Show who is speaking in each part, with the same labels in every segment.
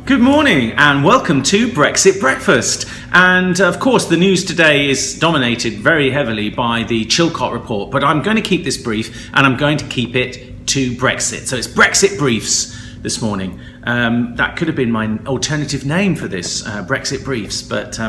Speaker 1: Good morning and welcome to Brexit Breakfast. And of course the news today is dominated very heavily by the Chilcot report, but I'm going to keep this brief and I'm going to keep it to Brexit. So it's Brexit Briefs this morning. That could have been my alternative name for this, Brexit Briefs, but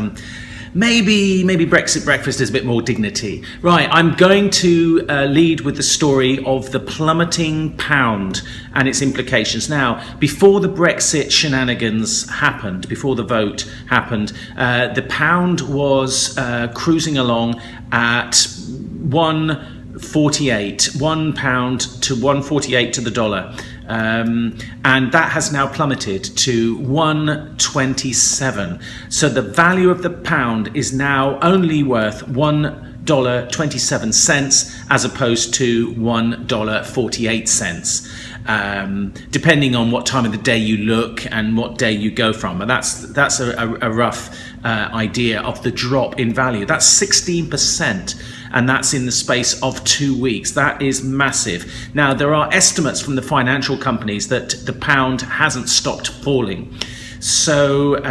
Speaker 1: maybe Brexit Breakfast is a bit more dignity. Right, I'm going to lead with the story of the plummeting pound and its implications. Now, before the Brexit shenanigans happened, before the vote happened, the pound was cruising along at 1.48, £1 to 1.48 to the dollar. And that has now plummeted to 1.27. So the value of the pound is now only worth $1.27 as opposed to $1.48, depending on what time of the day you look and what day you go from. But that's a rough idea of the drop in value. That's 16%. And that's in the space of 2 weeks. That is massive. Now, there are estimates from the financial companies that the pound hasn't stopped falling. So,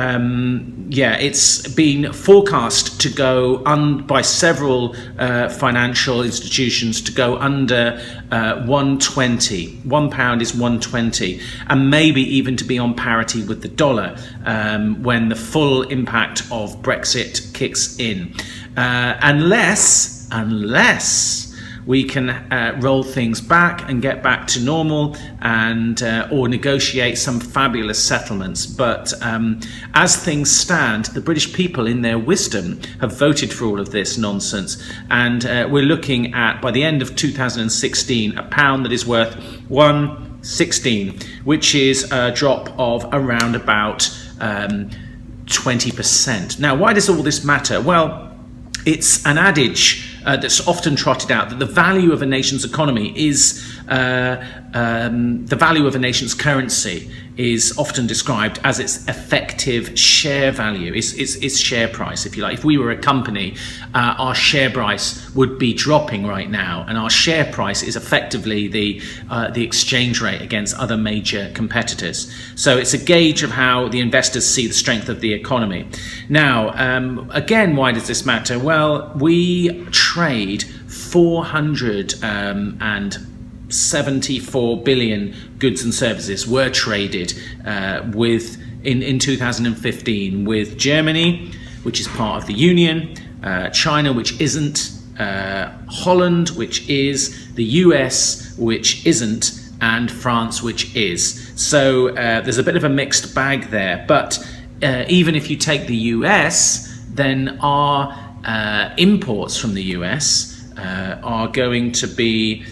Speaker 1: it's been forecast to go by several financial institutions to go under 120. £1 is 120, and maybe even to be on parity with the dollar when the full impact of Brexit kicks in. Unless we can roll things back and get back to normal and or negotiate some fabulous settlements. But as things stand, the British people in their wisdom have voted for all of this nonsense, and we're looking at, by the end of 2016, a pound that is worth 1.16, which is a drop of around about 20%. Now, why does all this matter? Well, it's an adage that's often trotted out that the value of a nation's economy is the value of a nation's currency is often described as its effective share value, its share price, if you like. If we were a company, our share price would be dropping right now, and our share price is effectively the exchange rate against other major competitors. So it's a gauge of how the investors see the strength of the economy. Now, again, why does this matter? Well, we trade 474 billion goods and services were traded in 2015 with Germany, which is part of the Union, China, which isn't, Holland, which is, the US, which isn't, and France, which is. So there's a bit of a mixed bag there. But even if you take the US, then our imports from the US are going to be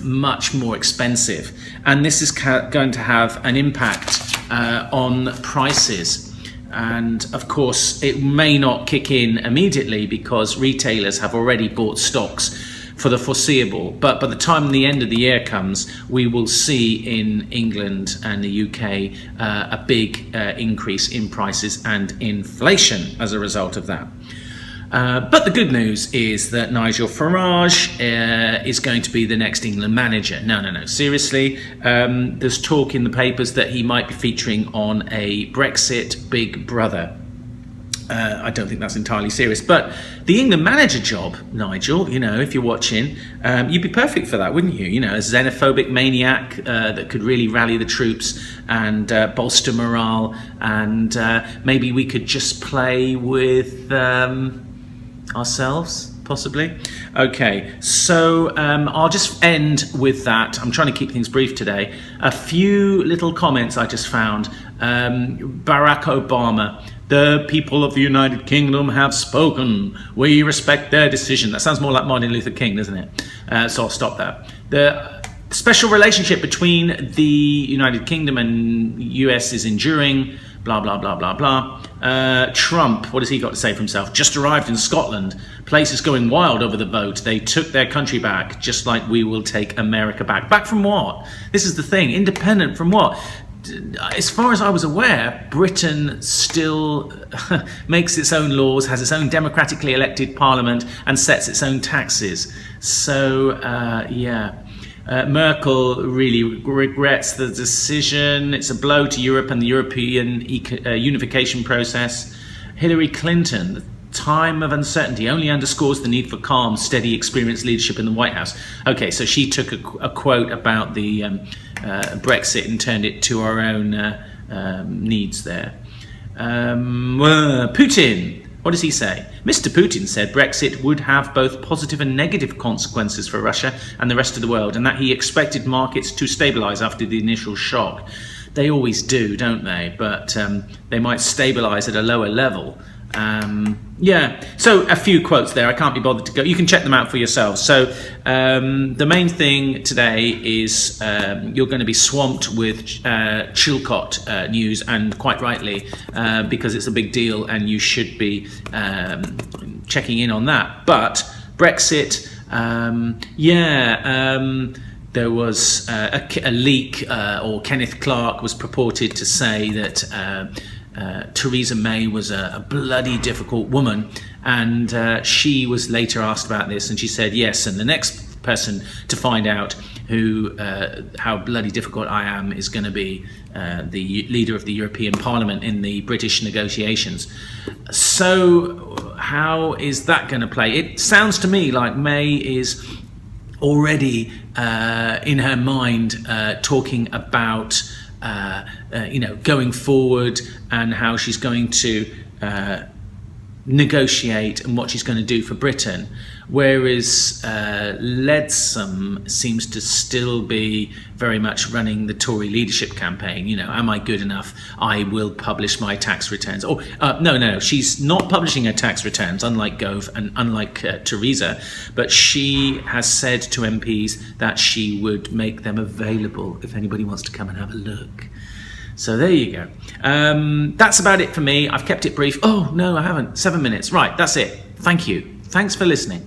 Speaker 1: much more expensive, and this is going to have an impact on prices. And of course, it may not kick in immediately because retailers have already bought stocks for the foreseeable, but by the time the end of the year comes, we will see in England and the UK a big increase in prices and inflation as a result of that. But the good news is that Nigel Farage is going to be the next England manager. No, seriously. There's talk in the papers that he might be featuring on a Brexit Big Brother. I don't think that's entirely serious. But the England manager job, Nigel, if you're watching, you'd be perfect for that, wouldn't you? A xenophobic maniac that could really rally the troops and bolster morale. And maybe we could just play with ourselves, possibly. Okay, so I'll just end with that. I'm trying to keep things brief today. A few little comments I just found. Barack Obama: the people of the United Kingdom have spoken. We respect their decision. That sounds more like Martin Luther King, doesn't it? So I'll stop there. The special relationship between the United Kingdom and US is enduring. Blah, blah, blah, blah, blah. Trump, what has he got to say for himself? Just arrived in Scotland. Place is going wild over the vote. They took their country back, just like we will take America back. Back from what? This is the thing. Independent from what? As far as I was aware, Britain still makes its own laws, has its own democratically elected parliament, and sets its own taxes. So, Merkel really regrets the decision. It's a blow to Europe and the European unification process. Hillary Clinton, the time of uncertainty only underscores the need for calm, steady, experienced leadership in the White House. Okay, so she took a quote about the Brexit and turned it to our own needs there. Putin. What does he say? Mr. Putin said Brexit would have both positive and negative consequences for Russia and the rest of the world, and that he expected markets to stabilise after the initial shock. They always do, don't they? But they might stabilise at a lower level. So a few quotes there. I can't be bothered to go. You can check them out for yourselves. So the main thing today is you're going to be swamped with Chilcot news, and quite rightly, because it's a big deal and you should be checking in on that. But Brexit, there was a leak, or Kenneth Clark was purported to say that Theresa May was a bloody difficult woman, and she was later asked about this, and she said yes, and the next person to find out how bloody difficult I am is going to be the leader of the European Parliament in the British negotiations. So how is that going to play? It sounds to me like May is already in her mind talking about going forward and how she's going to negotiate and what she's going to do for Britain, whereas Leadsom seems to still be very much running the Tory leadership campaign. Am I good enough? I will publish my tax returns. No, she's not publishing her tax returns, unlike Gove and unlike Theresa, but she has said to MPs that she would make them available if anybody wants to come and have a look. So there you go. That's about it for me. I've kept it brief. Oh, no, I haven't. 7 minutes. Right, that's it. Thank you. Thanks for listening.